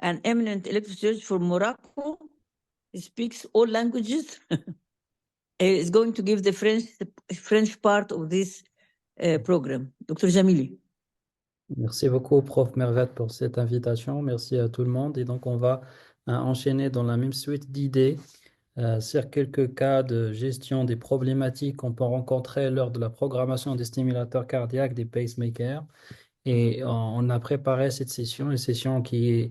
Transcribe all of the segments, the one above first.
an eminent electrosurgeon from Morocco. He speaks all languages. He is going to give the French part of this program. Dr. Jamili. Merci beaucoup, Prof. Mervet, pour cette invitation. Merci à tout le monde. Et donc, on va enchaîner dans la même suite d'idées sur quelques cas de gestion des problématiques qu'on peut rencontrer lors de la programmation des stimulateurs cardiaques, des pacemakers. Et on a préparé cette session, une session qui est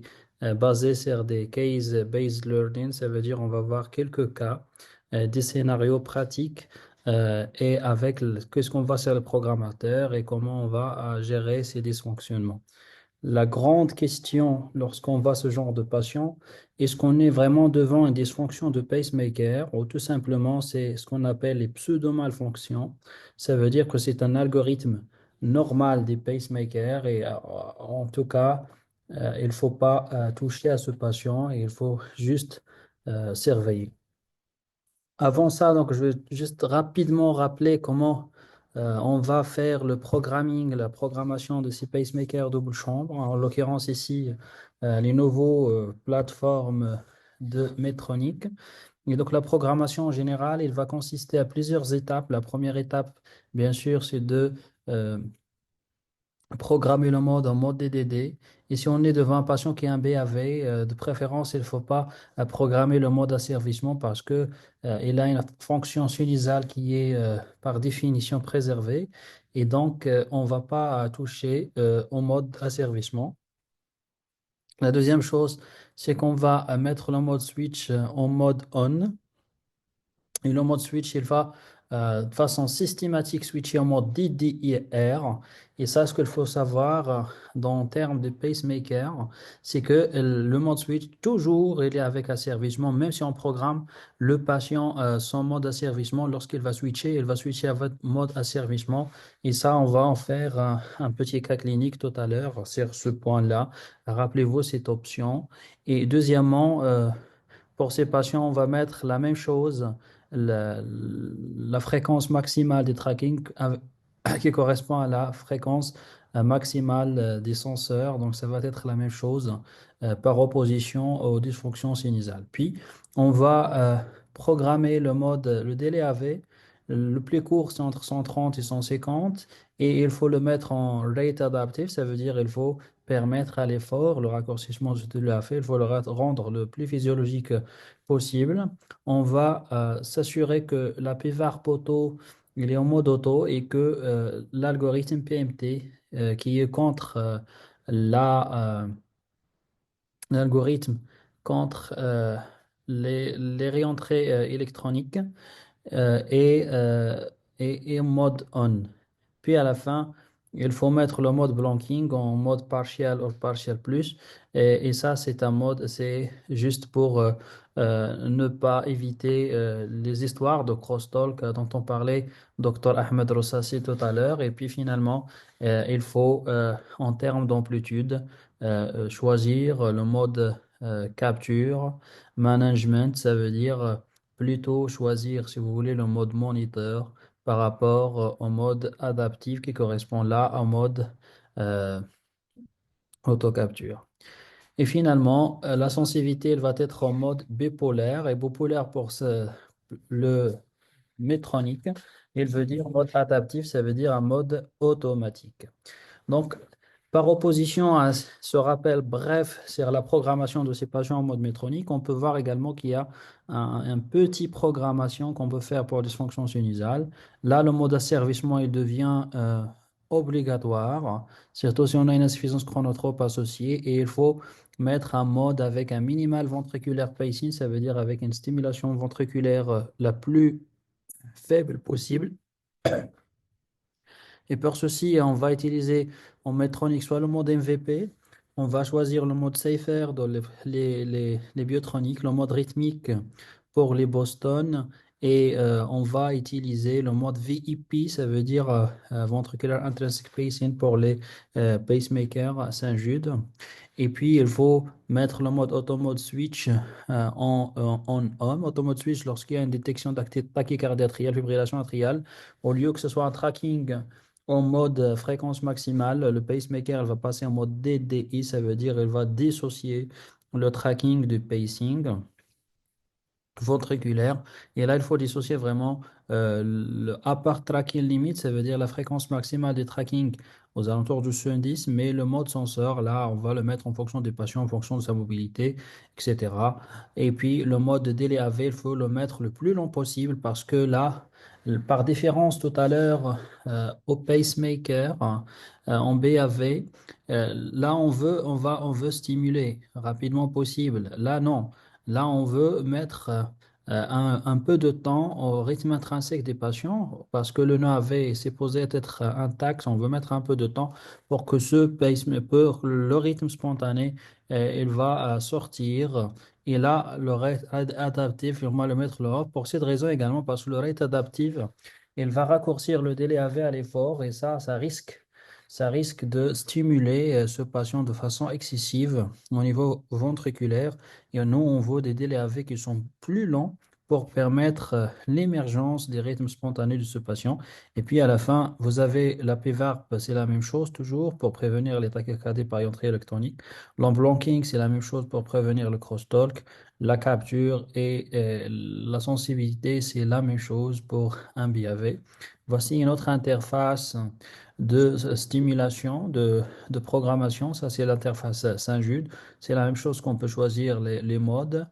basée sur des case-based learning. Ça veut dire on va voir quelques cas, des scénarios pratiques et avec qu'est-ce qu'on va sur le programmateur et comment on va gérer ces dysfonctionnements. La grande question lorsqu'on voit ce genre de patient, est-ce qu'on est vraiment devant une dysfonction de pacemaker ou tout simplement c'est ce qu'on appelle les pseudo-malfonctions. Ça veut dire que c'est un algorithme normal des pacemakers et en tout cas, il ne faut pas toucher à ce patient et il faut juste surveiller. Avant ça, donc, je vais juste rapidement rappeler comment on va faire le programming, la programmation de ces pacemakers double chambre. En l'occurrence ici, les nouveaux plateformes de Medtronic. Et donc la programmation en général, il va consister à plusieurs étapes. La première étape, bien sûr, c'est de programmer le mode en mode DDD. Et si on est devant un patient qui est un BAV, de préférence, il ne faut pas programmer le mode asservissement parce que il a une fonction sinusale qui est par définition préservée. Et donc, on ne va pas toucher au mode asservissement. La deuxième chose, c'est qu'on va mettre le mode switch en mode on. Et le mode switch, il va de façon systématique switcher en mode DDIR. Et ça, ce qu'il faut savoir dans termes de pacemaker, c'est que le mode switch, toujours, il est avec asservissement. Même si on programme le patient son mode asservissement, lorsqu'il va switcher, il va switcher avec mode asservissement. Et ça, on va en faire un petit cas clinique tout à l'heure sur ce point-là. Rappelez-vous cette option. Et deuxièmement, pour ces patients, on va mettre la même chose, la fréquence maximale des tracking qui correspond à la fréquence maximale des senseurs. Donc, ça va être la même chose par opposition aux dysfonctions sinusales. Puis, on va programmer le mode, le délai AV. Le plus court, c'est entre 130 et 150. Et il faut le mettre en rate adaptive. Ça veut dire il faut permettre à l'effort, le raccourcissement de l'AV, il faut le rendre le plus physiologique possible. On va s'assurer que la PVAR poteau il est en mode auto et que l'algorithme PMT qui est contre l'algorithme contre les réentrées électroniques et, et en mode on. Puis à la fin, il faut mettre le mode blanking en mode partial ou partial plus. Et ça, c'est un mode, c'est juste pour ne pas éviter les histoires de crosstalk dont on parlait Dr Ahmed Roussassi tout à l'heure. Et puis finalement, il faut, en termes d'amplitude, choisir le mode capture. Management, ça veut dire plutôt choisir, si vous voulez, le mode moniteur par rapport au mode adaptif qui correspond là au mode euh, autocapture. Et finalement, la sensibilité, elle va être en mode bipolaire. Et bipolaire pour le métronique, il veut dire mode adaptif, ça veut dire un mode automatique. Donc, par opposition à ce rappel bref sur la programmation de ces patients en mode métronique, on peut voir également qu'il y a un petit programmation qu'on peut faire pour la dysfonction sinusale. Là, le mode asservissement, il devient obligatoire, surtout si on a une insuffisance chronotrope associée, et il faut mettre un mode avec un minimal ventriculaire pacing, ça veut dire avec une stimulation ventriculaire la plus faible possible. Et pour ceci, on va utiliser en Medtronic soit le mode MVP, on va choisir le mode Safer dans les biotroniques, le mode rythmique pour les Boston, et on va utiliser le mode VIP, ça veut dire Ventricular Intrinsic Pacing pour les pacemakers Saint-Jude. Et puis, il faut mettre le mode Auto-Mode Switch en on. Auto-Mode Switch lorsqu'il y a une détection tachycardie atriale, fibrillation atriale, au lieu que ce soit un tracking en mode fréquence maximale, le pacemaker il va passer en mode DDI, ça veut dire il va dissocier le tracking du pacing ventriculaire. Et là, il faut dissocier vraiment le upper tracking limit, ça veut dire la fréquence maximale des tracking aux alentours du 110, mais le mode senseur, là, on va le mettre en fonction des patients, en fonction de sa mobilité, etc. Et puis, le mode de délai AV, il faut le mettre le plus long possible parce que là, par différence tout à l'heure au pacemaker, en BAV, là, on veut stimuler rapidement possible. Là, non. Là, on veut mettre un peu de temps au rythme intrinsèque des patients parce que le navet est supposé être intact. On veut mettre un peu de temps pour que ce pacemaker, le rythme spontané, il va sortir. Et là, le rate adaptif, on va le mettre là. Pour cette raison également, parce que le rate adaptif, il va raccourcir le délai AV à l'effort et ça risque de stimuler ce patient de façon excessive au niveau ventriculaire. Et nous, on veut des délais AV qui sont plus longs pour permettre l'émergence des rythmes spontanés de ce patient. Et puis à la fin, vous avez la PVARP, c'est la même chose toujours pour prévenir les tachycardies par entrée électronique. L'unblocking, c'est la même chose pour prévenir le crosstalk. La capture et la sensibilité, c'est la même chose pour un BAV. Voici une autre interface de stimulation, de programmation. Ça, c'est l'interface Saint-Jude. C'est la même chose qu'on peut choisir les modes,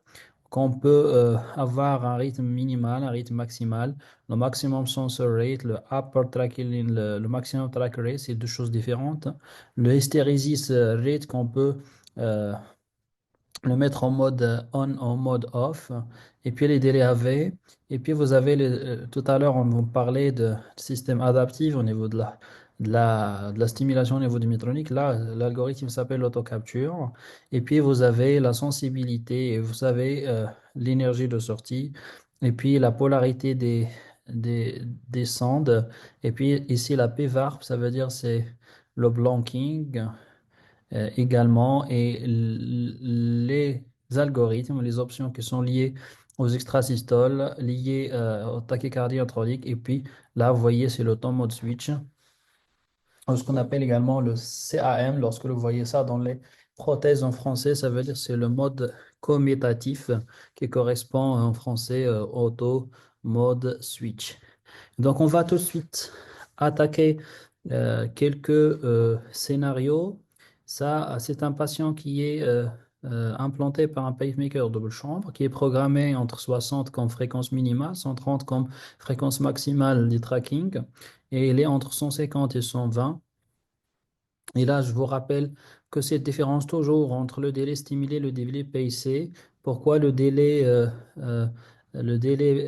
qu'on peut avoir un rythme minimal, un rythme maximal, le maximum sensor rate, le upper tracking, le maximum track rate, c'est deux choses différentes. Le hysteresis rate qu'on peut euh, le mettre en mode on, en mode off, et puis les délais AV, et puis vous avez tout à l'heure on vous parlait de système adaptif au niveau de la stimulation au niveau du métronique. Là, l'algorithme s'appelle l'autocapture, et puis vous avez la sensibilité, et vous avez l'énergie de sortie, et puis la polarité des sondes, et puis ici la PVARP, ça veut dire c'est le blanking également et les algorithmes, les options qui sont liées aux extrasystoles, liées aux tachycardies introniques. Et puis là, vous voyez, c'est le temps mode switch, ce qu'on appelle également le CAM. Lorsque vous voyez ça dans les prothèses en français, ça veut dire c'est le mode commutatif qui correspond en français auto mode switch. Donc, on va tout de suite attaquer quelques scénarios. Ça, c'est un patient qui est implanté par un pacemaker double chambre, qui est programmé entre 60 comme fréquence minimale, 130 comme fréquence maximale du tracking, et il est entre 150 et 120. Et là, je vous rappelle que cette différence toujours entre le délai stimulé et le délai pacé. Pourquoi euh, le délai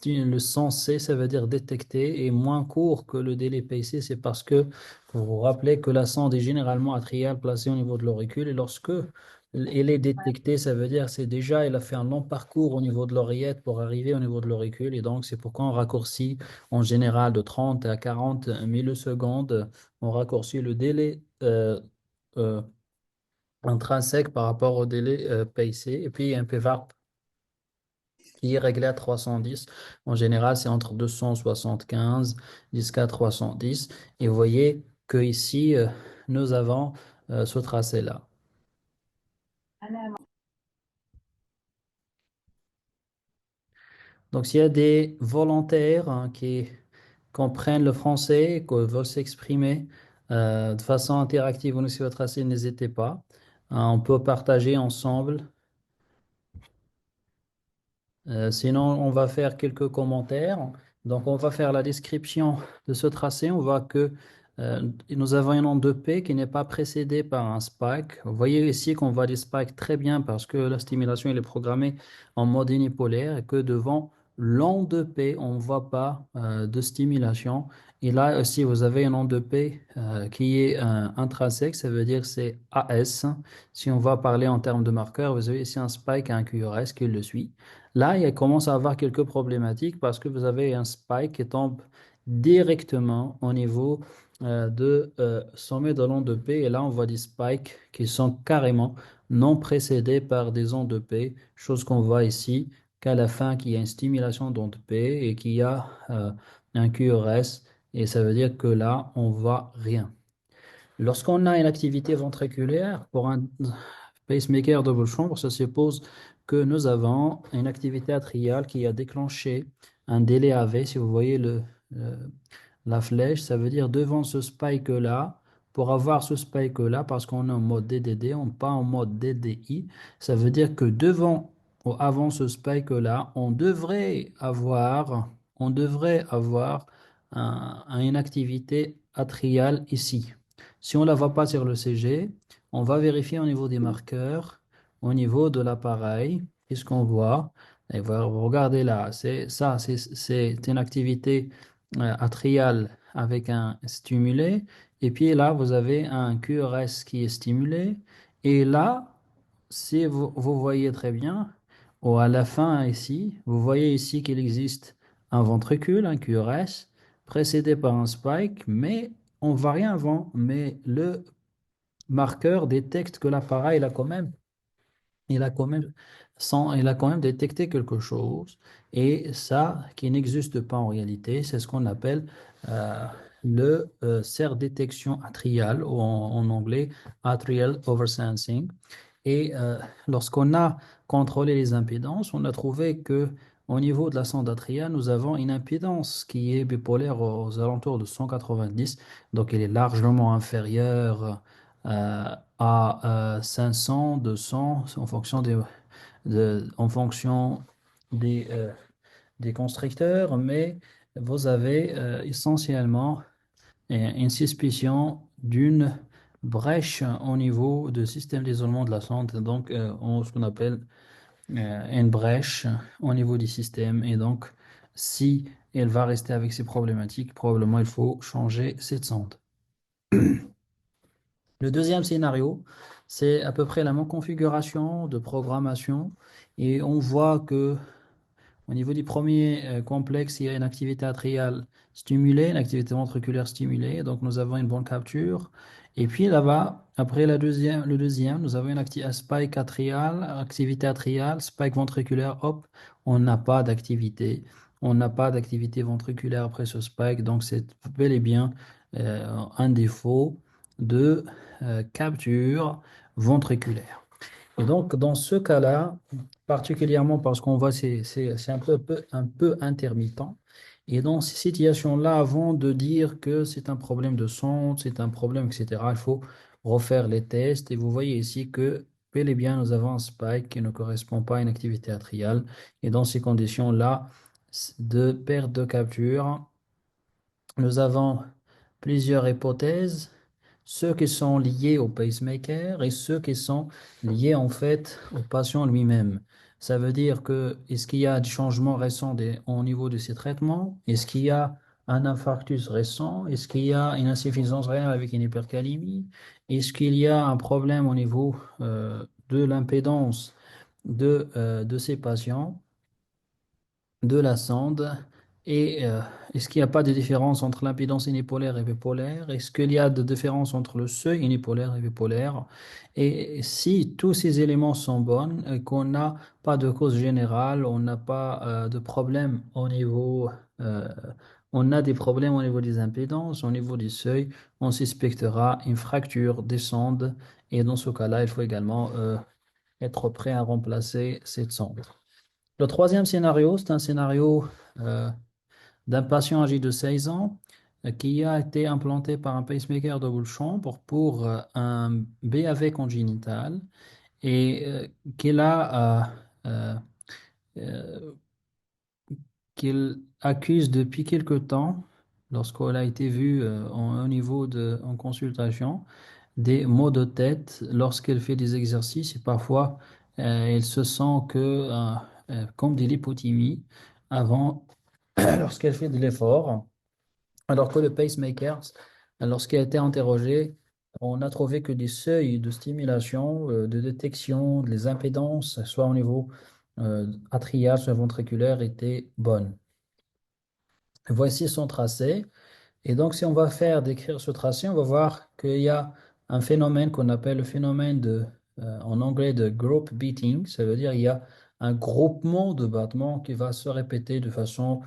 le sensé, ça veut dire détecté, est moins court que le délai pacé? C'est parce que vous vous rappelez que la sonde est généralement atriale placée au niveau de l'auricule et lorsque elle est détectée, ça veut dire c'est déjà, elle a fait un long parcours au niveau de l'oreillette pour arriver au niveau de l'auricule et donc c'est pourquoi on raccourcit en général de 30 à 40 millisecondes, on raccourcit le délai euh, intrinsèque par rapport au délai pacé. Et puis, il y a un PVARP qui est réglé à 310. En général, c'est entre 275 jusqu'à 310. Et vous voyez que ici, nous avons ce tracé-là. Donc, s'il y a des volontaires qui comprennent le français, qui veulent s'exprimer de façon interactive ou sur votre tracé, n'hésitez pas. On peut partager ensemble. Sinon, on va faire quelques commentaires. Donc, on va faire la description de ce tracé. On voit que nous avons un onde de P qui n'est pas précédé par un spike. Vous voyez ici qu'on voit des spikes très bien parce que la stimulation elle est programmée en mode unipolaire et que devant l'onde de P, on ne voit pas de stimulation. Et là aussi, vous avez un onde de P qui est intrinsèque, ça veut dire c'est AS. Si on va parler en termes de marqueur, vous avez ici un spike et un QRS qui le suit. Là, il commence à avoir quelques problématiques parce que vous avez un spike qui tombe directement au niveau de sommet de l'onde de P. Et là, on voit des spikes qui sont carrément non précédés par des ondes de P, chose qu'on voit ici qu'à la fin, qu'il y a une stimulation d'onde P et qu'il y a un QRS. Et ça veut dire que là, on voit rien. Lorsqu'on a une activité ventriculaire, pour un pacemaker double chambre, ça suppose que nous avons une activité atriale qui a déclenché un délai AV. Si vous voyez la flèche, ça veut dire devant ce spike-là, pour avoir ce spike-là, parce qu'on est en mode DDD, on pas en mode DDI, ça veut dire que devant ou avant ce spike-là, on devrait avoir une activité atriale ici. Si on ne la voit pas sur le CG, on va vérifier au niveau des marqueurs, au niveau de l'appareil, qu'est-ce qu'on voit? Et regardez là, c'est une activité atriale avec un stimulé. Et puis là, vous avez un QRS qui est stimulé. Et là, si vous voyez très bien, à la fin ici, vous voyez ici qu'il existe un ventricule, un QRS, précédé par un spike, mais on ne voit rien avant. Mais le marqueur détecte que l'appareil il a quand même détecté quelque chose, et ça qui n'existe pas en réalité, c'est ce qu'on appelle euh, le CER détection atriale, ou en anglais atrial oversensing. Et lorsqu'on a contrôlé les impédances, on a trouvé que au niveau de la sonde atriale, nous avons une impédance qui est bipolaire aux alentours de 190, donc elle est largement inférieure à 500, 200, en fonction des constructeurs, mais vous avez essentiellement une suspicion d'une brèche au niveau du système d'isolement de la sonde, donc ce qu'on appelle une brèche au niveau du système. Et donc, si elle va rester avec ces problématiques, probablement il faut changer cette sonde. Le deuxième scénario, c'est à peu près la même configuration de programmation, et on voit que au niveau du premier complexe, il y a une activité atriale stimulée, une activité ventriculaire stimulée, donc nous avons une bonne capture. Et puis là-bas, après le deuxième, nous avons un spike atrial, activité atriale, spike ventriculaire, hop, on n'a pas d'activité. On n'a pas d'activité ventriculaire après ce spike, donc c'est bel et bien un défaut de capture ventriculaire. Et donc, dans ce cas-là, particulièrement parce qu'on voit c'est un peu intermittent. Et dans ces situations-là, avant de dire que c'est un problème de sonde, c'est un problème, etc., il faut refaire les tests. Et vous voyez ici que bel et bien, nous avons un spike qui ne correspond pas à une activité atriale. Et dans ces conditions-là de perte de capture, nous avons plusieurs hypothèses, ceux qui sont liés au pacemaker et ceux qui sont liés en fait au patient lui-même. Ça veut dire que est-ce qu'il y a des changements récents au niveau de ces traitements? Est-ce qu'il y a un infarctus récent? Est-ce qu'il y a une insuffisance rénale avec une hypercalémie? Est-ce qu'il y a un problème au niveau de l'impédance de ces patients, de la sonde? Et est-ce qu'il n'y a pas de différence entre l'impédance unipolaire et bipolaire? Est-ce qu'il y a de différence entre le seuil unipolaire et bipolaire? Et si tous ces éléments sont bons, et qu'on n'a pas de cause générale, on n'a pas de problème au niveau, euh, on a des problèmes au niveau des impédances, au niveau du seuil, on suspectera une fracture des sondes, et dans ce cas-là, il faut également être prêt à remplacer cette sonde. Le troisième scénario, c'est un scénario d'un patient âgé de 16 ans qui a été implanté par un pacemaker double chambre pour un BAV congénital, et euh, euh, qu'il accuse depuis quelque temps, lorsqu'elle a été vue au niveau en consultation, des maux de tête lorsqu'elle fait des exercices, et parfois elle se sent comme des lipothymies avant lorsqu'elle fait de l'effort. Alors que le pacemaker, lorsqu'il a été interrogé, on a trouvé que des seuils de stimulation, de détection des impédances, soit au niveau atrial, soit ventriculaire, étaient bonnes. Voici son tracé. Et donc, si on va décrire ce tracé, on va voir qu'il y a un phénomène qu'on appelle le phénomène en anglais de group beating. Ça veut dire il y a un groupement de battements qui va se répéter de façon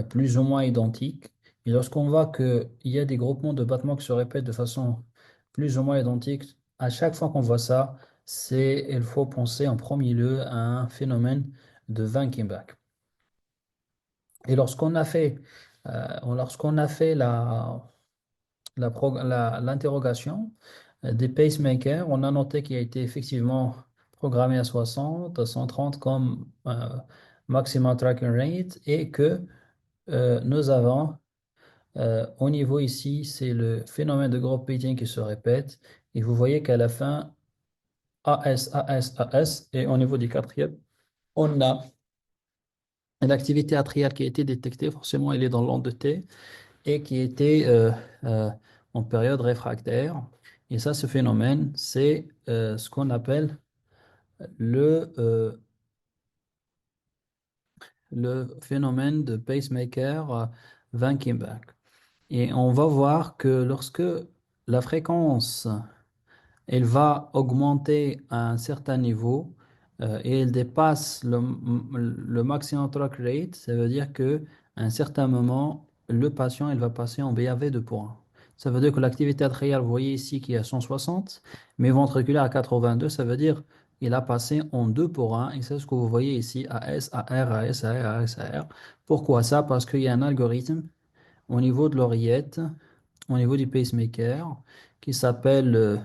plus ou moins identique. Et lorsqu'on voit qu'il y a des groupements de battements qui se répètent de façon plus ou moins identique, à chaque fois qu'on voit ça, il faut penser en premier lieu à un phénomène de Vankenbach. Et lorsqu'on a fait l'interrogation des pacemakers, on a noté qu'il a été effectivement programmé à 60, à 130 comme maximum tracking rate et que nous avons au niveau ici, c'est le phénomène de group pitting qui se répète. Et vous voyez qu'à la fin, AS, AS, AS, et au niveau du quatrième, on a l'activité atriale qui a été détectée. Forcément, elle est dans l'onde de T et qui était euh, en période réfractaire. Et ça, ce phénomène, c'est ce qu'on appelle le, euh, le phénomène de pacemaker Van Kimberg. Et on va voir que lorsque la fréquence elle va augmenter à un certain niveau et elle dépasse le maximum track rate, ça veut dire que à un certain moment, le patient il va passer en BAV de points. Ça veut dire que l'activité atriale, vous voyez ici qui est à 160, mais ventriculaire à 82, ça veut dire il a passé en 2 pour 1, et c'est ce que vous voyez ici, AS, AR, AS, AR, AS, AR. Pourquoi ça? Parce qu'il y a un algorithme au niveau de l'oreillette, au niveau du pacemaker, qui s'appelle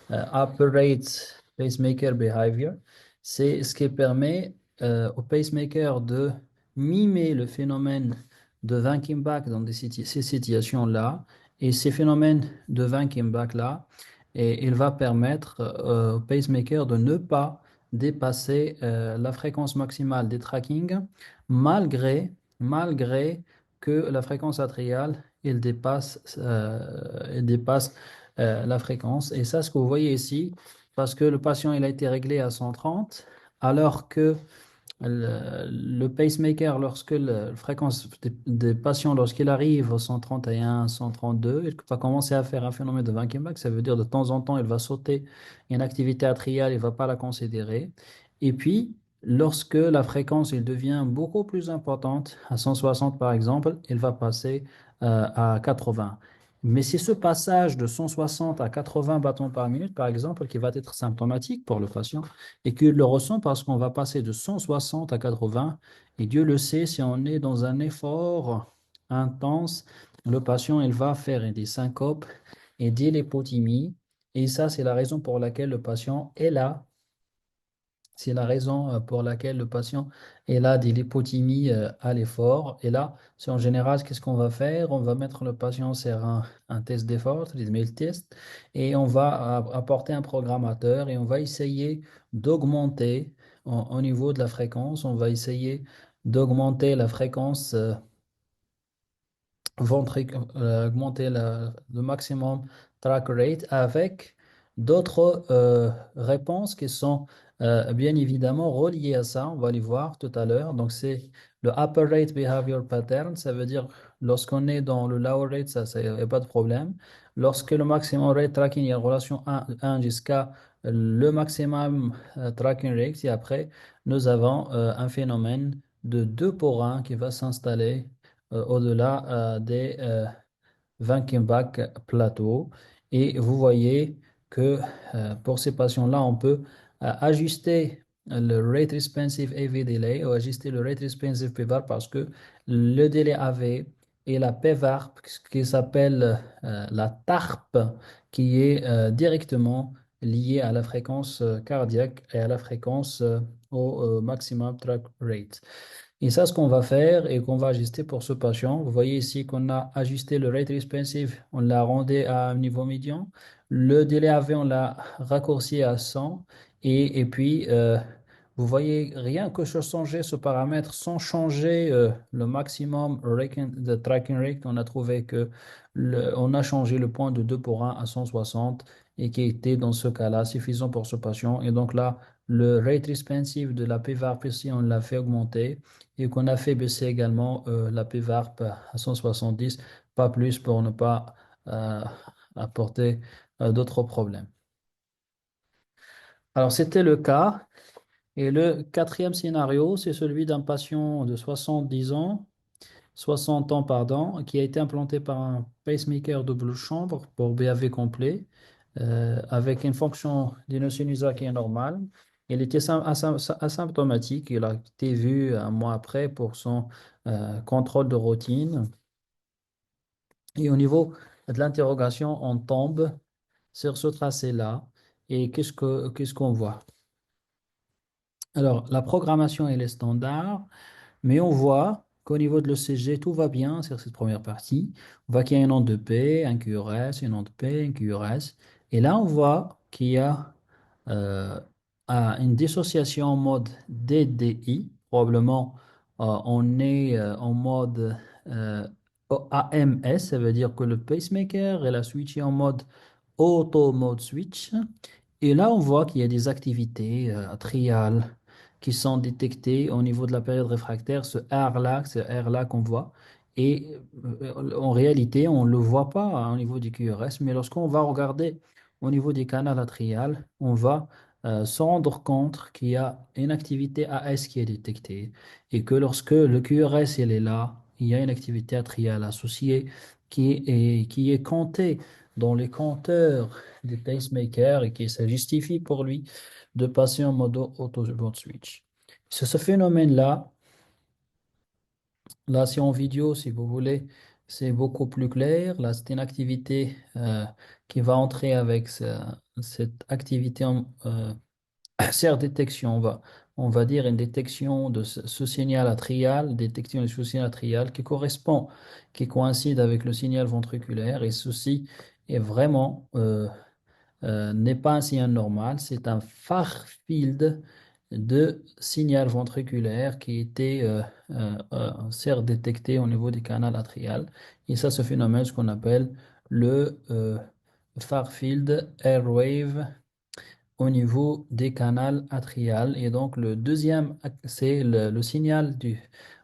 Operate Pacemaker Behavior. C'est ce qui permet au pacemaker de mimer le phénomène de Van Kimbach dans ces situations-là. Et ces phénomènes de Van Kimbach-là, et il va permettre au pacemaker de ne pas dépasser la fréquence maximale des trackings malgré que la fréquence atriale elle dépasse la fréquence. Et ça, ce que vous voyez ici, parce que le patient il a été réglé à 130, alors que le pacemaker, lorsque la fréquence des patients, lorsqu'il arrive au 131, 132, il va commencer à faire un phénomène de Vankenbach. Ça veut dire de temps en temps, il va sauter une activité atriale, il ne va pas la considérer. Et puis, lorsque la fréquence il devient beaucoup plus importante, à 160 par exemple, il va passer à 80. Mais c'est ce passage de 160 à 80 bâtons par minute, par exemple, qui va être symptomatique pour le patient et qu'il le ressent parce qu'on va passer de 160 à 80. Et Dieu le sait, si on est dans un effort intense, le patient il va faire des syncopes et des lipotymies. Et ça, c'est la raison pour laquelle le patient est là. C'est la raison pour laquelle le patient est là des lipothymies à l'effort. Et là, c'est en général, qu'est-ce qu'on va faire? On va mettre le patient sur un test d'effort, le mail test, et on va apporter un programmateur et on va essayer d'augmenter au niveau de la fréquence, on va essayer d'augmenter la fréquence augmenter le maximum track rate avec d'autres réponses qui sont bien évidemment reliées à ça. On va les voir tout à l'heure. Donc, c'est le upper rate behavior pattern. Ça veut dire lorsqu'on est dans le lower rate, ça, il n'y a pas de problème. Lorsque le maximum rate tracking, il y a une relation 1 jusqu'à le maximum tracking rate. Et après, nous avons un phénomène de 2 pour 1 qui va s'installer au-delà des Vankenbach plateaux. Et vous voyez que pour ces patients-là, on peut ajuster le rate responsive AV delay ou ajuster le rate responsive PVAR parce que le délai AV et la PVARP qui s'appelle la TARP qui est directement liée à la fréquence cardiaque et à la fréquence au maximum track rate. Et ça, ce qu'on va faire et qu'on va ajuster pour ce patient, vous voyez ici qu'on a ajusté le rate responsive, on l'a rendu à un niveau médian. Le délai AV, on l'a raccourci à 100. Et puis, vous voyez, rien que changer ce paramètre sans changer le maximum de tracking rate, on a trouvé que on a changé le point de 2 pour 1 à 160 et qui était dans ce cas-là suffisant pour ce patient. Et donc là, le rate responsive de la PVARP ici, on l'a fait augmenter et qu'on a fait baisser également la PVARP à 170, pas plus pour ne pas euh, apporter d'autres problèmes. Alors, c'était le cas. Et le quatrième scénario, c'est celui d'un patient de 70 ans, 60 ans, pardon, qui a été implanté par un pacemaker double chambre pour BAV complet. avec une fonction d'inosinusoire qui est normale. Il était asymptomatique. Il a été vu un mois après pour son contrôle de routine. Et au niveau de l'interrogation, on tombe sur ce tracé-là. Et qu'est-ce qu'on voit? Alors, la programmation, elle est standard. Mais on voit qu'au niveau de l'ECG, tout va bien sur cette première partie. On voit qu'il y a un nom de P, un QRS, un nom de P, un QRS. Et là, on voit qu'il y a euh, une dissociation en mode DDI. Probablement, on est en mode euh, AMS, ça veut dire que le pacemaker, elle a switché en mode auto mode switch. Et là, on voit qu'il y a des activités atriales qui sont détectées au niveau de la période réfractaire, ce R-là, c'est R-là qu'on voit. Et en réalité, on ne le voit pas hein, au niveau du QRS, mais lorsqu'on va regarder au niveau des canaux atriales, on va se rendre compte qu'il y a une activité AS qui est détectée et que lorsque le QRS il est là, il y a une activité atriale associée qui est comptée dans les compteurs des pacemakers et qui se justifie pour lui de passer en mode auto switch. C'est ce phénomène-là, là c'est en vidéo si vous voulez, c'est beaucoup plus clair. Là c'est une activité qui va entrer avec cette activité détection, on va dire une détection de ce signal atrial, détection de ce signal atrial qui correspond, qui coïncide avec le signal ventriculaire et ceci est vraiment n'est pas un signal normal, c'est un far field de signal ventriculaire qui était certes détecté au niveau du canal atrial. Et ça, ce phénomène, ce qu'on appelle le far field airwave au niveau des canaux atriales. Et donc, le deuxième, c'est le signal du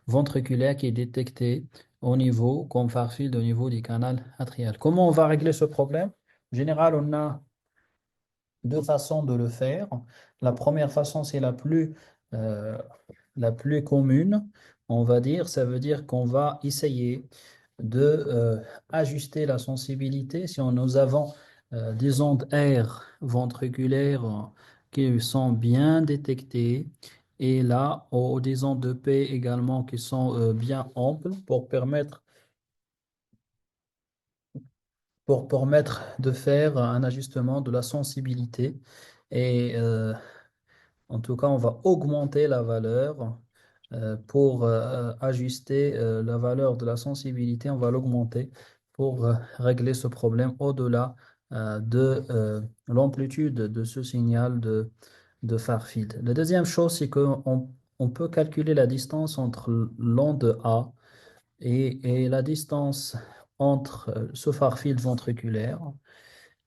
ventriculaire qui est détecté au niveau, comme far field au niveau du canal atrial. Comment on va régler ce problème? En général, on a deux façons de le faire. La première façon, c'est euh, la plus commune, on va dire. Ça veut dire qu'on va essayer de ajuster la sensibilité. Si nous avons des ondes R ventriculaires qui sont bien détectées, et là, des ondes de P également qui sont bien amples pour permettre de faire un ajustement de la sensibilité. Et en tout cas, on va augmenter la valeur pour ajuster la valeur de la sensibilité. On va l'augmenter pour régler ce problème au-delà de l'amplitude de ce signal de far field. La deuxième chose, c'est qu'on on peut calculer la distance entre l'onde A et la distance entre ce far field ventriculaire.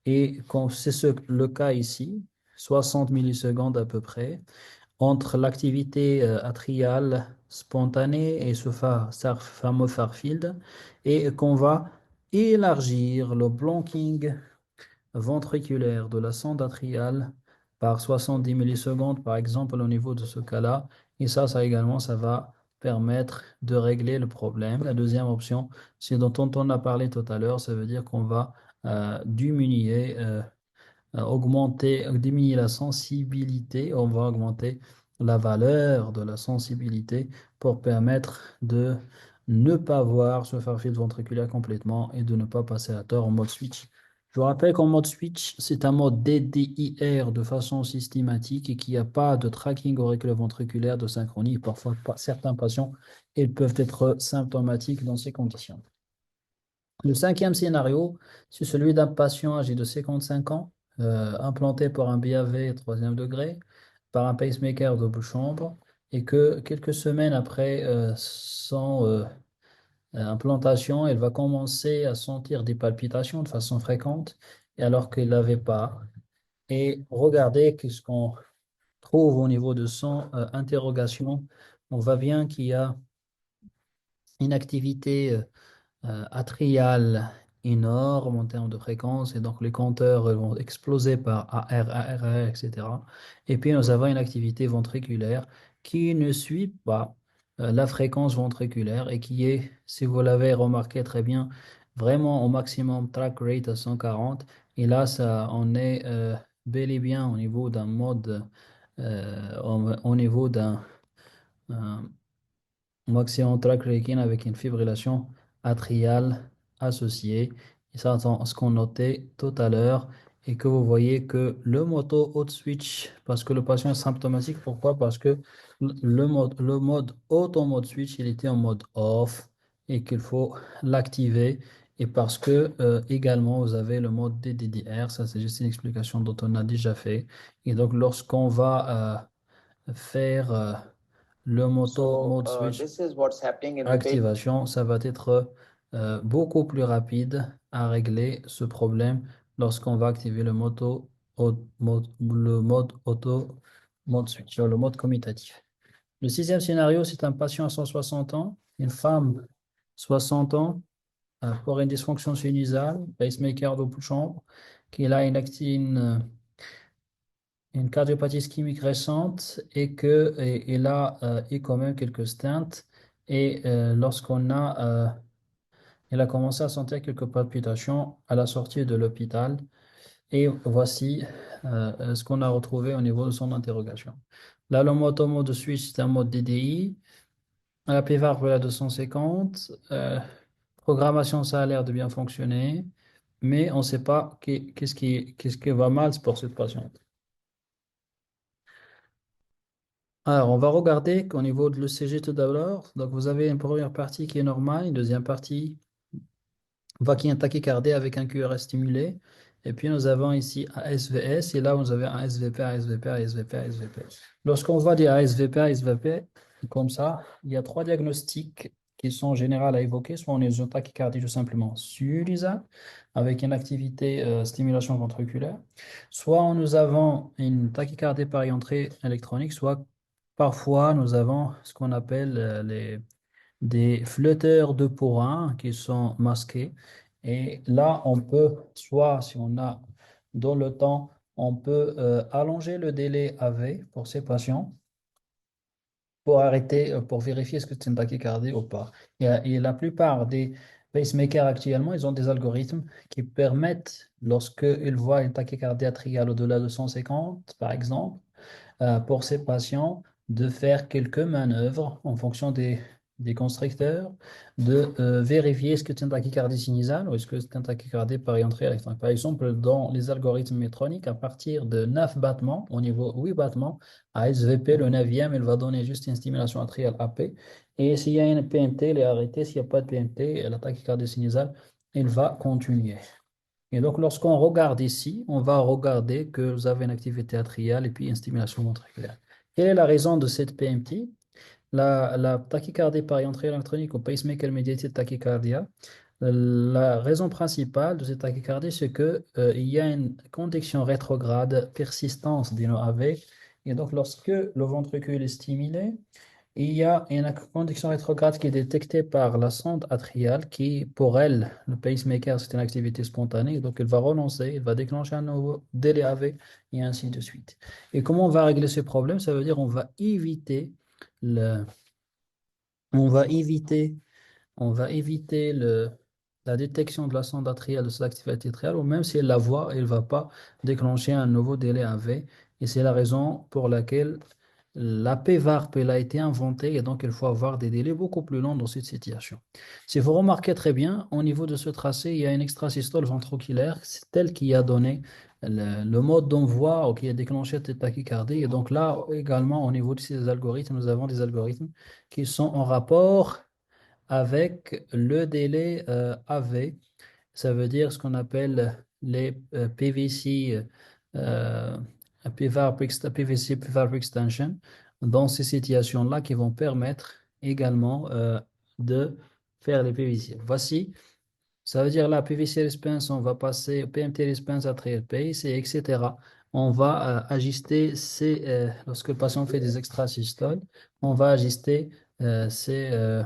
Et quand c'est le cas ici, 60 millisecondes à peu près, entre l'activité atriale spontanée et ce fameux far field, et qu'on va élargir le blocking ventriculaire de la sonde atriale par 70 millisecondes, par exemple, au niveau de ce cas-là. Et ça également, ça va permettre de régler le problème. La deuxième option, c'est dont on a parlé tout à l'heure, ça veut dire qu'on va diminuer diminuer la sensibilité, on va augmenter la valeur de la sensibilité pour permettre de ne pas voir ce far-field ventriculaire complètement et de ne pas passer à tort en mode switch. Je vous rappelle qu'en mode switch, c'est un mode DDIR de façon systématique et qu'il n'y a pas de tracking auriculo-ventriculaire de synchronie. Parfois, certains patients, ils peuvent être symptomatiques dans ces conditions. Le cinquième scénario, c'est celui d'un patient âgé de 55 ans, implanté par un BAV troisième degré, par un pacemaker double chambre, et que quelques semaines après son implantation, elle va commencer à sentir des palpitations de façon fréquente, et alors qu'il n'avait pas. Et regardez ce qu'on trouve au niveau de son interrogation. On voit bien qu'il y a une activité atriale énorme en termes de fréquence et donc les compteurs vont exploser par AR, ARR, etc. Et puis nous avons une activité ventriculaire qui ne suit pas la fréquence ventriculaire et qui est, si vous l'avez remarqué très bien, vraiment au maximum track rate à 140 Et là, on est bel et bien au niveau d'un mode, au niveau d'un maximum tracking avec une fibrillation atriale associée. Et ça, c'est ce qu'on notait tout à l'heure. Et que vous voyez que le moto auto switch, parce que le patient est symptomatique, pourquoi? Parce que le mode auto mode switch, il était en mode off et qu'il faut l'activer. Et parce que également, vous avez le mode DDR, ça c'est juste une explication dont on a déjà fait. Et donc, lorsqu'on va faire le moto So mode switch this is what's happening in the patient. activation, ça va être beaucoup plus rapide à régler ce problème lorsqu'on va activer le mode auto mode switch, le mode commutatif. Le sixième scénario, c'est un patient à 160 ans, une femme 60 ans pour une dysfonction sinusale, pacemaker double chambre, qui a une cardiopathie ischémique récente et il a eu quand même quelques stents. Et il a commencé à sentir quelques palpitations à la sortie de l'hôpital. Et voici ce qu'on a retrouvé au niveau de son interrogation. Là, le mode de switch, c'est un mode DDI. La PVAR à 250. Programmation, ça a l'air de bien fonctionner. Mais on ne sait pas qu'est-ce qui va mal pour cette patiente. Alors, on va regarder qu'au niveau de l'ECG tout d'abord. Donc, vous avez une première partie qui est normale, une deuxième partie qui est un tachycardie avec un QRS stimulé. Et puis, nous avons ici un SVS. Et là, vous avez un SVP, un SVP, un SVP, un SVP. Lorsqu'on voit des ASVP, ASVP, comme ça, il y a trois diagnostics qui sont généraux à évoquer. Soit on est une tachycardie tout simplement sublusale, avec une activité stimulation ventriculaire. Soit nous avons une tachycardie par entrée électronique, soit parfois nous avons ce qu'on appelle des flotteurs de porin qui sont masqués. Et là, on peut, soit si on a dans le temps, on peut allonger le délai AV pour ces patients pour arrêter, pour vérifier est-ce que c'est une tachycardie ou pas. Et la plupart des pacemakers actuellement, ils ont des algorithmes qui permettent, lorsqu'ils voient une tachycardie atriale au-delà de 150, par exemple, pour ces patients de faire quelques manœuvres en fonction des constructeurs, de vérifier est-ce que c'est un tachycardie sinusale ou est-ce que c'est un tachycardie par entrée électronique. Par exemple, dans les algorithmes métroniques, à partir de 9 battements, au niveau 8 battements, à SVP, le 9e, il va donner juste une stimulation atriale AP. Et s'il y a une PMT, il est arrêté. S'il n'y a pas de PMT, la tachycardie sinusale, il va continuer. Et donc, lorsqu'on regarde ici, on va regarder que vous avez une activité atriale et puis une stimulation ventriculaire. Quelle est la raison de cette PMT? La tachycardie par entrée électronique ou pacemaker mediated tachycardia. La raison principale de cette tachycardie, c'est que il y a une conduction rétrograde persistance d'une AV. Et donc, lorsque le ventricule est stimulé, il y a une conduction rétrograde qui est détectée par la sonde atriale qui, pour elle, le pacemaker, c'est une activité spontanée. Donc, elle va renoncer, elle va déclencher un nouveau délai AV et ainsi de suite. Et comment on va régler ce problème? Ça veut dire on va éviter le, on va éviter la détection de la sonde atriale de cette activité atriale, ou même si elle la voit, elle ne va pas déclencher un nouveau délai AV. Et c'est la raison pour laquelle la PVARP elle a été inventée et donc il faut avoir des délais beaucoup plus longs dans cette situation. Si vous remarquez très bien, au niveau de ce tracé, il y a une extrasystole ventriculaire, c'est elle qui a donné le mode d'envoi ou qui a déclenché cette tachycardie. Et donc là également, au niveau de ces algorithmes, nous avons des algorithmes qui sont en rapport avec le délai AV. Ça veut dire ce qu'on appelle les PVC, euh, PVC, PVARP extension, dans ces situations-là qui vont permettre également de faire les PVC. Voici, ça veut dire là, PVC response, on va passer PMT response à trial pace, et etc. On va ajuster lorsque le patient fait des extrasystoles, on va ajuster ces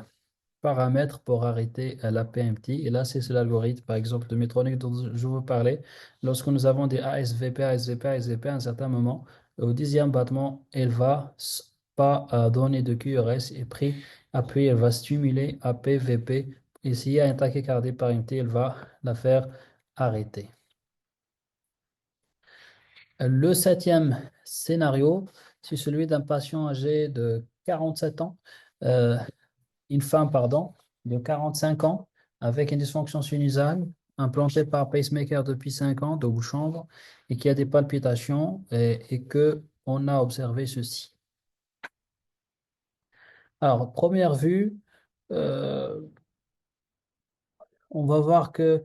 paramètres pour arrêter la PMT. Et là, c'est l'algorithme, par exemple, de Medtronic dont je vous parlais. Lorsque nous avons des ASVP, ASVP, ASVP, à un certain moment, au 10e battement, elle va pas donner de QRS et après, elle va stimuler APVP. Et s'il y a un tachycardie par MT, elle va la faire arrêter. Le septième scénario, c'est celui d'un patient âgé de 47 ans, euh, une femme, pardon, de 45 ans, avec une dysfonction sinusale, implantée par pacemaker depuis 5 ans, double chambre, et qui a des palpitations et que on a observé ceci. Alors, première vue, euh, on va voir que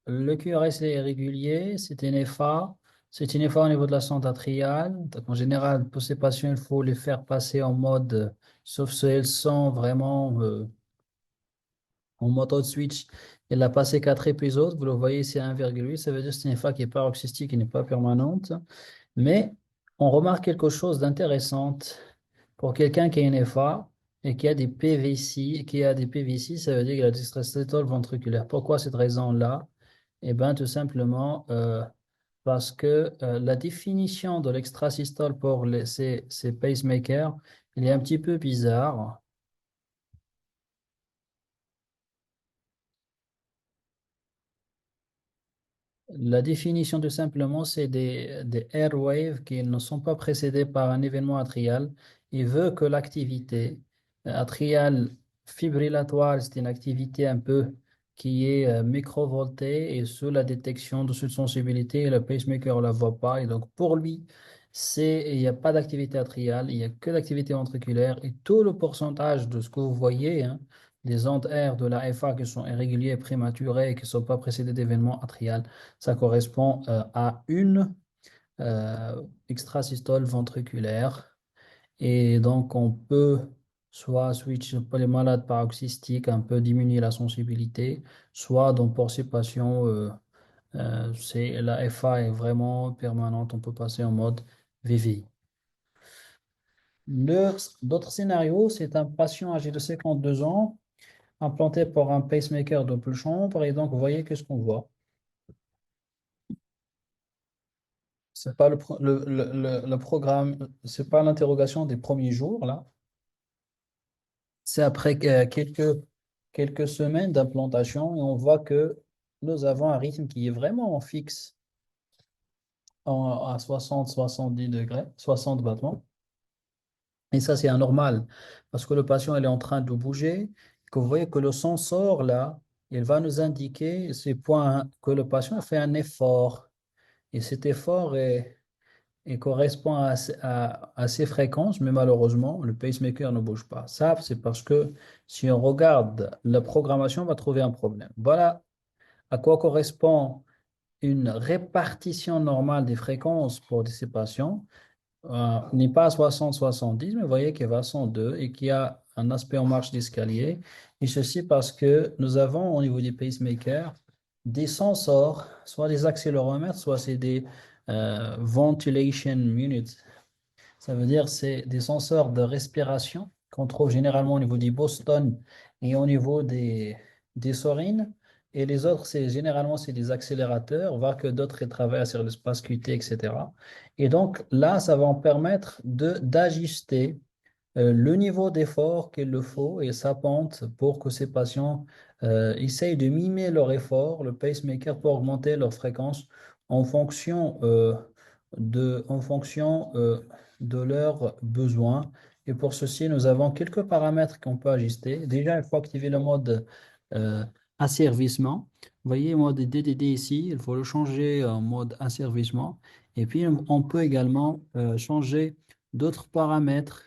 le QRS est régulier, c'est une FA. C'est une FA au niveau de la sonde atriale. Donc, en général, pour ces patients, il faut les faire passer en mode, sauf si elles sont vraiment en mode switch. Elle a passé 4 épisodes. Vous le voyez, c'est 1,8. Ça veut dire que c'est une FA qui est paroxystique, qui n'est pas permanente. Mais on remarque quelque chose d'intéressant pour quelqu'un qui a une FA et qui a des PVC. Qui a des PVC, ça veut dire qu'il a du stress ventriculaire. Pourquoi cette raison-là? Eh bien, tout simplement parce que la définition de l'extrasystole pour ces pacemakers, il est un petit peu bizarre. La définition, tout simplement, c'est des airwaves qui ne sont pas précédés par un événement atrial. Il veut que l'activité atriale fibrillatoire, c'est une activité un peu qui est microvoltée et sous la détection de cette sensibilité, et le pacemaker ne la voit pas. Et donc, pour lui, il n'y a pas d'activité atriale, il n'y a que l'activité ventriculaire et tout le pourcentage de ce que vous voyez, hein, des ondes R de la FA qui sont irréguliers, prématurés et qui ne sont pas précédés d'événements atriales, ça correspond à une extrasystole ventriculaire. Et donc, on peut soit switch pour les malades paroxystiques, un peu diminuer la sensibilité, soit donc pour ces patients, la FA est vraiment permanente, on peut passer en mode VVI. D'autres scénarios, c'est un patient âgé de 52 ans, implanté par un pacemaker double chambre, et donc vous voyez qu'est-ce qu'on voit. C'est pas le programme, c'est pas l'interrogation des premiers jours, là. C'est après quelques semaines d'implantation et on voit que nous avons un rythme qui est vraiment fixe à 60-70 degrés, 60 battements. Et ça, c'est anormal parce que le patient il est en train de bouger. Que vous voyez que le sang sort là, il va nous indiquer ces points que le patient fait un effort. Et cet effort et correspond à ces fréquences, mais malheureusement, le pacemaker ne bouge pas. Ça, c'est parce que si on regarde la programmation, on va trouver un problème. Voilà à quoi correspond une répartition normale des fréquences pour ces patients. N'est pas à 60-70, mais vous voyez qu'il va à 102 et qu'il y a un aspect en marche d'escalier. Et ceci parce que nous avons au niveau des pacemakers des sensors, soit des accéléromètres, soit c'est des ventilation units. Ça veut dire c'est des senseurs de respiration qu'on trouve généralement au niveau des Boston et au niveau des Sorines. Et les autres, généralement, c'est des accélérateurs, voire que d'autres ils travaillent sur l'espace QT, etc. Et donc là, ça va en permettre d'ajuster le niveau d'effort qu'il le faut et sa pente pour que ces patients essayent de mimer leur effort, le pacemaker pour augmenter leur fréquence en fonction, de leurs besoins. Et pour ceci, nous avons quelques paramètres qu'on peut ajuster. Déjà, il faut activer le mode euh, asservissement. Vous voyez, le mode DDD ici, il faut le changer en mode asservissement. Et puis, on peut également changer d'autres paramètres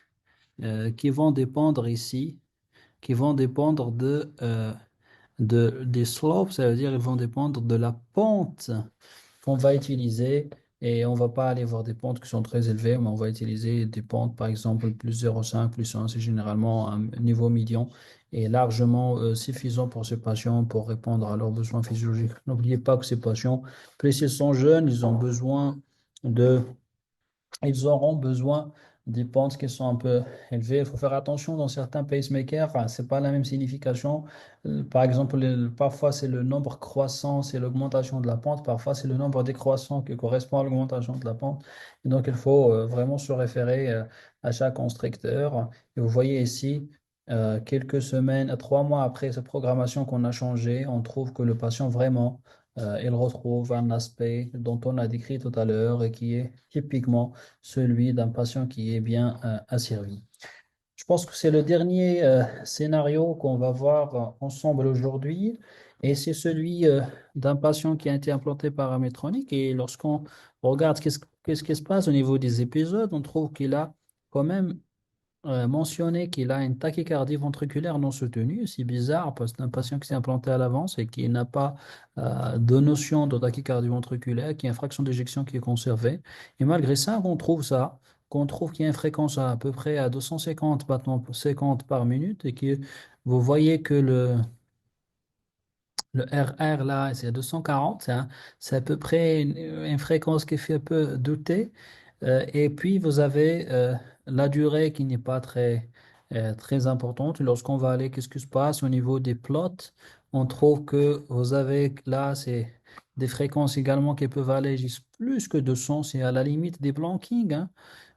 qui vont dépendre ici, qui vont dépendre des slopes, ça veut dire ils vont dépendre de la pente qu'on va utiliser. Et on ne va pas aller voir des pentes qui sont très élevées, mais on va utiliser des pentes, par exemple, plus 0,5, plus 1, c'est généralement un niveau médian et largement suffisant pour ces patients pour répondre à leurs besoins physiologiques. N'oubliez pas que ces patients, plus ils sont jeunes, de ils auront besoin des pentes qui sont un peu élevées. Il faut faire attention dans certains pacemakers, enfin, ce n'est pas la même signification. Par exemple, parfois c'est le nombre croissant, c'est l'augmentation de la pente, parfois c'est le nombre décroissant qui correspond à l'augmentation de la pente. Et donc il faut vraiment se référer à chaque constructeur. Et vous voyez ici, quelques semaines, 3 mois après cette programmation qu'on a changée, on trouve que le patient vraiment il retrouve un aspect dont on a décrit tout à l'heure et qui est typiquement celui d'un patient qui est bien asservi. Je pense que c'est le dernier scénario qu'on va voir ensemble aujourd'hui et c'est celui d'un patient qui a été implanté par un Medtronic et lorsqu'on regarde qu'est-ce qui se passe au niveau des épisodes, on trouve qu'il a quand même mentionné qu'il a une tachycardie ventriculaire non soutenue. C'est bizarre parce que c'est un patient qui s'est implanté à l'avance et qui n'a pas de notion de tachycardie ventriculaire, qui a une fraction d'éjection qui est conservée. Et malgré ça, on trouve ça, qu'on trouve qu'il y a une fréquence à peu près à 250 battements 50 par minute et que vous voyez que le RR là, c'est à 240, c'est à peu près une fréquence qui fait un peu douter. Et puis, vous avez la durée qui n'est pas très importante. Lorsqu'on va aller, qu'est-ce qui se passe au niveau des plots? On trouve que vous avez là, c'est des fréquences également qui peuvent aller jusqu'à plus que 200, c'est à la limite des blankings, hein.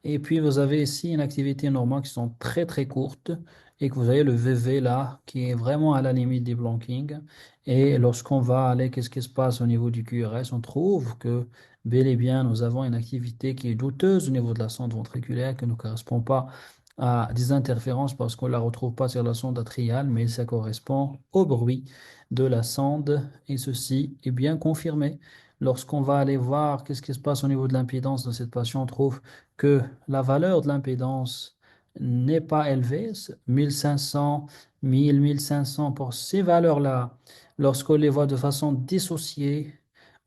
Et puis, vous avez ici une activité normale qui sont très, très courtes et que vous avez le VV là, qui est vraiment à la limite des blankings. Et lorsqu'on va aller, qu'est-ce qui se passe au niveau du QRS? On trouve que bel et bien, nous avons une activité qui est douteuse au niveau de la sonde ventriculaire, qui ne correspond pas à des interférences parce qu'on ne la retrouve pas sur la sonde atriale, mais ça correspond au bruit de la sonde et ceci est bien confirmé. Lorsqu'on va aller voir qu'est-ce qui se passe au niveau de l'impédance de cette patiente, on trouve que la valeur de l'impédance n'est pas élevée, 1500, 1000, 1500 pour ces valeurs-là. Lorsqu'on les voit de façon dissociée,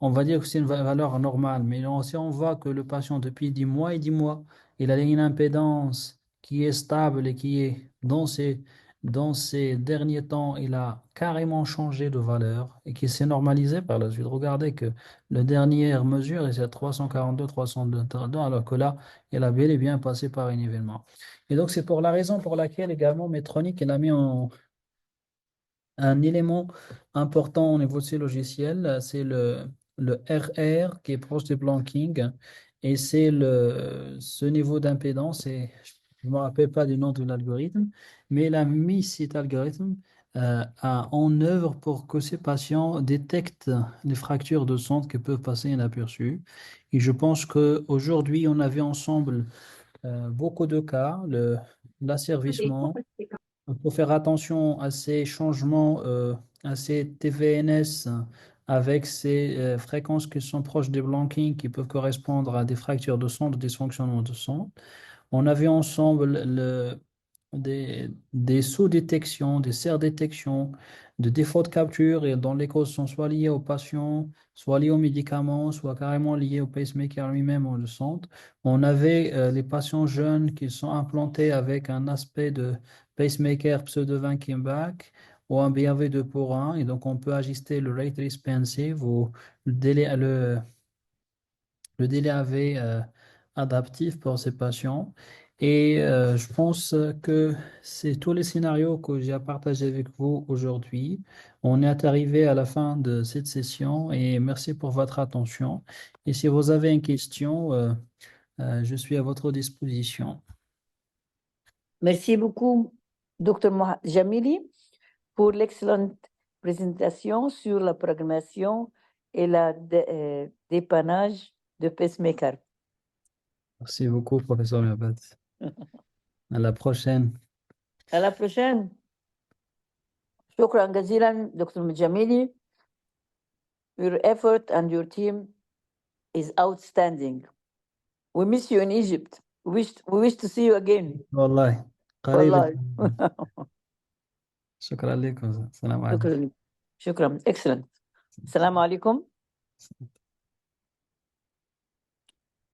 on va dire que c'est une valeur normale, mais si on voit que le patient, depuis 10 mois et 10 mois, il a une impédance qui est stable et qui est dans ces derniers temps, il a carrément changé de valeur et qui s'est normalisé par la suite. Regardez que la dernière mesure est à 342, 302, alors que là, il a bel et bien passé par un événement. Et donc, c'est pour la raison pour laquelle également Medtronic, il a mis un élément important au niveau de ces logiciels, c'est le RR qui est proche du blanking et c'est ce niveau d'impédance. Et je ne me rappelle pas du nom de l'algorithme, mais il a mis cet algorithme en œuvre pour que ces patients détectent les fractures de sonde qui peuvent passer inaperçues. Et je pense qu'aujourd'hui, on a vu ensemble beaucoup de cas, l'asservissement. Il faut faire attention à ces changements, à ces TVNS avec ces fréquences qui sont proches des blankings qui peuvent correspondre à des fractures de sonde, dysfonctionnement de sonde. On a vu ensemble des sous-détections, des serre-détections, de défauts de capture et dont les causes sont soit liées au patient, soit liées aux médicaments, soit carrément liées au pacemaker lui-même ou le centre. On avait les patients jeunes qui sont implantés avec un aspect de pacemaker pseudo-vacuum back ou un BAV2 pour 1 et donc on peut ajuster le rate responsive ou le délai AV adaptif pour ces patients. Et je pense que c'est tous les scénarios que j'ai à partager avec vous aujourd'hui. On est arrivé à la fin de cette session et merci pour votre attention. Et si vous avez une question, je suis à votre disposition. Merci beaucoup, Dr. Jamili, pour l'excellente présentation sur la programmation et le dépannage de pacemaker. Merci beaucoup, professeur Miabat. À la prochaine. À la prochaine. شكرا جزيلا دكتور جميلي. Your effort and your team is outstanding. We miss you in Egypt. We wish to see you again. والله قريب. والله. شكرا لكم. السلام عليكم. شكرا. Excellent. السلام عليكم.